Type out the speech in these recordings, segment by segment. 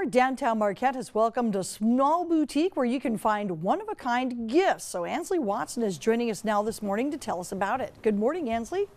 downtown Marquette has welcomed a small boutique where you can find one-of-a-kind gifts. So Ansley Watson is joining us now this morning to tell us about it. Good morning, Ansley.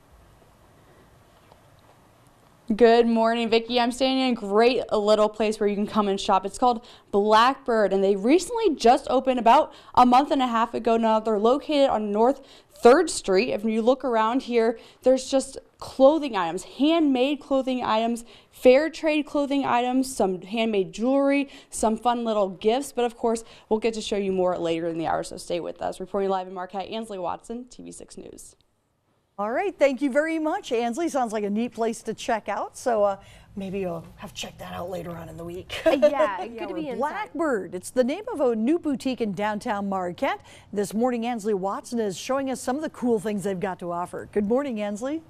Good morning, Vicki. I'm standing in a great little place where you can come and shop. It's called Blackbird, and they recently just opened about a month and a half ago now. They're located on North 3rd Street. If you look around here, there's just clothing items, handmade clothing items, fair trade clothing items, some handmade jewelry, some fun little gifts. But of course, we'll get to show you more later in the hour, so stay with us. Reporting live in Marquette, Ansley Watson, TV6 News. All right, thank you very much, Ansley. Sounds like a neat place to check out. So maybe you'll have to check that out later on in the week. Yeah, good to be inside. Blackbird. It's the name of a new boutique in downtown Marquette. This morning, Ansley Watson is showing us some of the cool things they've got to offer. Good morning, Ansley.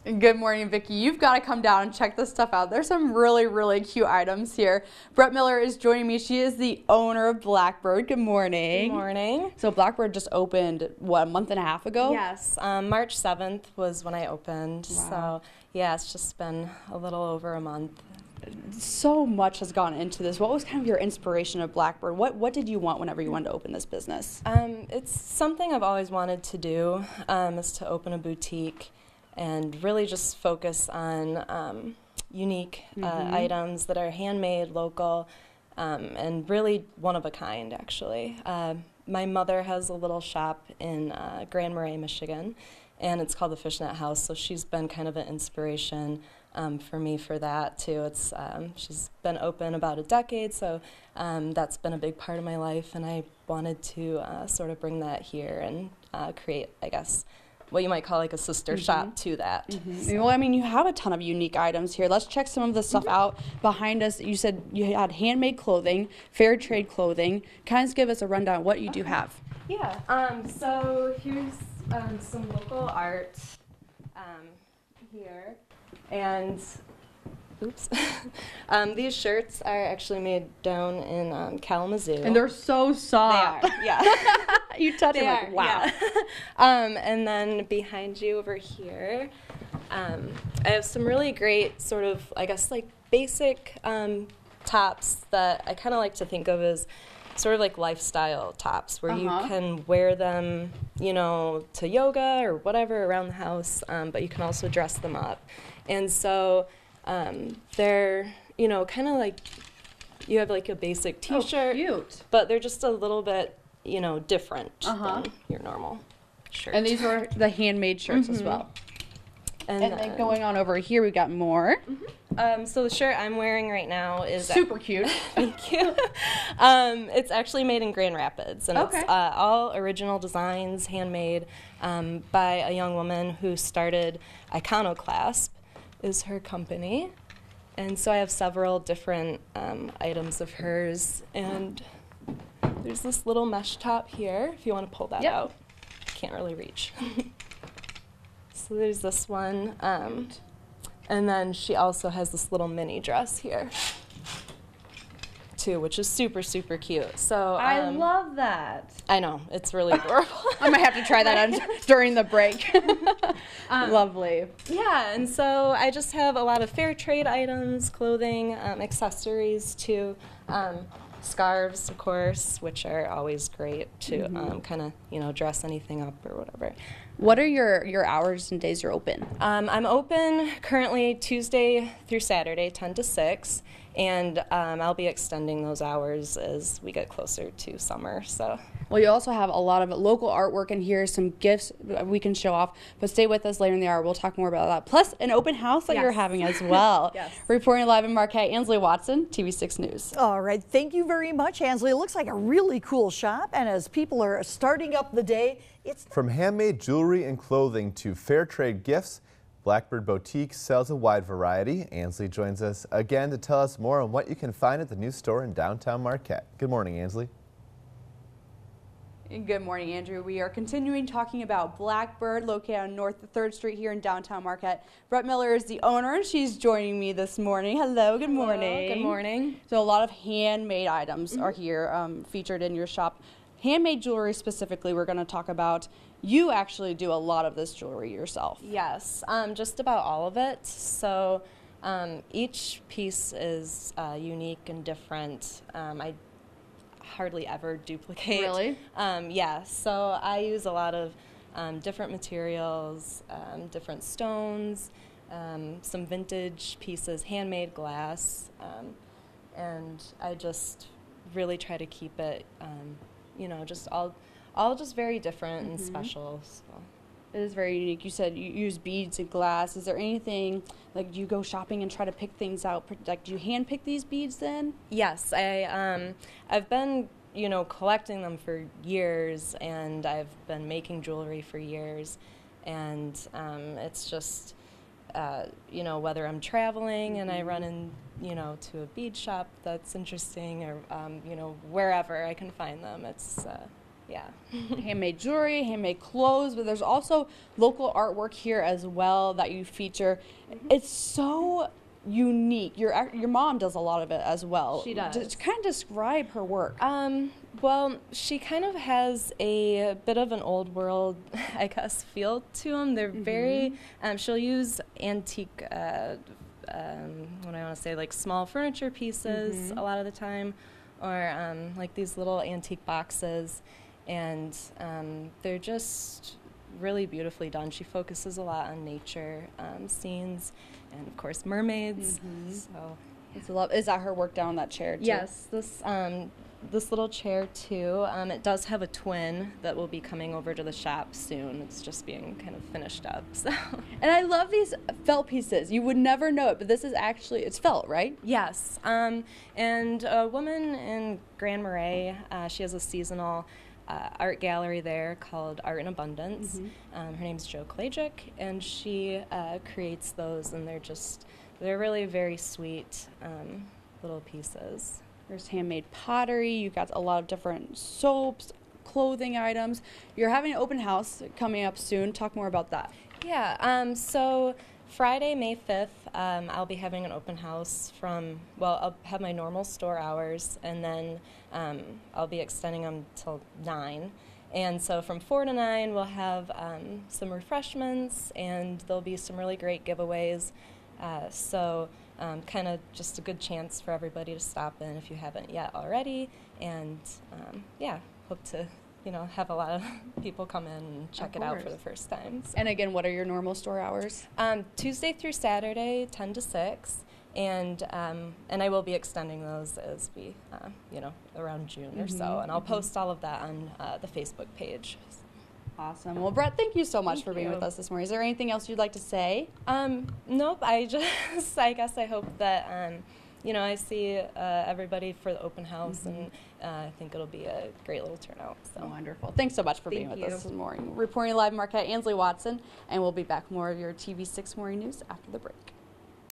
Good morning, Vicki. You've got to come down and check this stuff out. There's some really, really cute items here. Brett Miller is joining me. She is the owner of Blackbird. Good morning. Good morning. So Blackbird just opened, what, a month and a half ago? Yes, March 7th was when I opened. Wow. So yeah, it's just been a little over a month. So much has gone into this. What was kind of your inspiration of Blackbird? What did you want whenever you wanted to open this business? It's something I've always wanted to do, is to open a boutique and really just focus on unique items that are handmade, local, and really one of a kind, actually. My mother has a little shop in Grand Marais, Michigan, and it's called the Fishnet House, so she's been kind of an inspiration for me for that, too. It's she's been open about a decade, so that's been a big part of my life, and I wanted to sort of bring that here and create, I guess, what you might call like a sister shop to that. So. Well, I mean, you have a ton of unique items here. Let's check some of the stuff out behind us. You said you had handmade clothing, fair trade clothing. Kind of give us a rundown of what you do have. Yeah, so here's some local art here, and oops, these shirts are actually made down in Kalamazoo. And they're so soft. They are, yeah. You touch them like, wow. Yeah. And then behind you over here, I have some really great sort of, I guess, like basic tops that I kind of like to think of as sort of like lifestyle tops where you can wear them, you know, to yoga or whatever around the house, but you can also dress them up. And so they're, you know, kind of like you have like a basic t-shirt, cute. But they're just a little bit, you know, different than your normal shirt. And these are the handmade shirts as well. And then going on over here, we got more. So the shirt I'm wearing right now is super cute. Thank you. It's actually made in Grand Rapids, and it's all original designs, handmade by a young woman who started Iconoclasp, is her company. And so I have several different items of hers, and there's this little mesh top here, if you want to pull that out. Can't really reach. So there's this one, and then she also has this little mini dress here, too, which is super, super cute. So I love that. I know, it's really adorable. I might have to try that on during the break. Lovely. Yeah, and so I just have a lot of fair trade items, clothing, accessories, too. Scarves, of course, which are always great to kind of, you know, dress anything up or whatever. What are your hours and days you're open? I'm open currently Tuesday through Saturday, 10 to 6, and I'll be extending those hours as we get closer to summer. So. Well, you also have a lot of local artwork in here, some gifts we can show off, but stay with us later in the hour. We'll talk more about that. Plus, an open house that you're having as well. Reporting live in Marquette, Ansley Watson, TV6 News. All right, thank you very much, Ansley. It looks like a really cool shop, and as people are starting up the day, it's... From handmade jewelry and clothing to fair trade gifts, Blackbird Boutique sells a wide variety. Ansley joins us again to tell us more on what you can find at the new store in downtown Marquette. Good morning, Ansley. Good morning, Andrew. We are continuing talking about Blackbird, located on North 3rd Street here in downtown Marquette. Brett Miller is the owner, and she's joining me this morning. Hello, good morning. Good morning. So a lot of handmade items are here featured in your shop. Handmade jewelry specifically, we're going to talk about. You actually do a lot of this jewelry yourself. Yes, just about all of it. So Each piece is unique and different. I hardly ever duplicate. Really? Yeah, so I use a lot of different materials, different stones, some vintage pieces, handmade glass, and I just really try to keep it, you know, just all just very different and special. So. It is very unique. You said you use beads and glass. Is there anything, like, do you go shopping and try to pick things out? Like, do you hand pick these beads then? Yes, I've been, you know, collecting them for years, and I've been making jewelry for years, and it's just, you know, whether I'm traveling and I run in, you know, to a bead shop that's interesting, or, you know, wherever I can find them, it's, yeah. Handmade jewelry, handmade clothes, but there's also local artwork here as well that you feature. It's so unique. Your mom does a lot of it as well. She does. Just kind of describe her work. Well, she kind of has a bit of an old world, I guess, feel to them. They're very, she'll use antique, what do I want to say, like small furniture pieces a lot of the time, or like these little antique boxes. And they're just really beautifully done. She focuses a lot on nature scenes, and of course mermaids. So It's a lot. Is that her work down on that chair too? yes, this little chair too. It does have a twin that will be coming over to the shop soon. It's just being kind of finished up. So. And I love these felt pieces. You would never know it, but this is actually, it's felt, right? Yes, and a woman in Grand Marais, she has a seasonal art gallery there called Art in Abundance. Her name's Jo Klajic, and she creates those, and they're really very sweet little pieces. There's handmade pottery. You've got a lot of different soaps, clothing items. You're having an open house coming up soon. Talk more about that. Yeah, so Friday, May 5th, I'll be having an open house I'll have my normal store hours, and then I'll be extending them till 9. And so from 4 to 9, we'll have some refreshments, and there'll be some really great giveaways. So kind of just a good chance for everybody to stop in if you haven't yet already. And yeah, hope to, you know, have a lot of people come in and check it out for the first time. So. And again, what are your normal store hours? Tuesday through Saturday, 10 to 6. And I will be extending those as we, you know, around June or so. And I'll post all of that on the Facebook page. Awesome. Well, Brett, thank you so much for being with us this morning. Is there anything else you'd like to say? Nope. I guess I hope that, you know, I see everybody for the open house, and I think it'll be a great little turnout. So. Wonderful. Thanks so much for being with us this morning. Reporting live, Marquette, Ansley Watson, and we'll be back more of your TV6 Morning News after the break.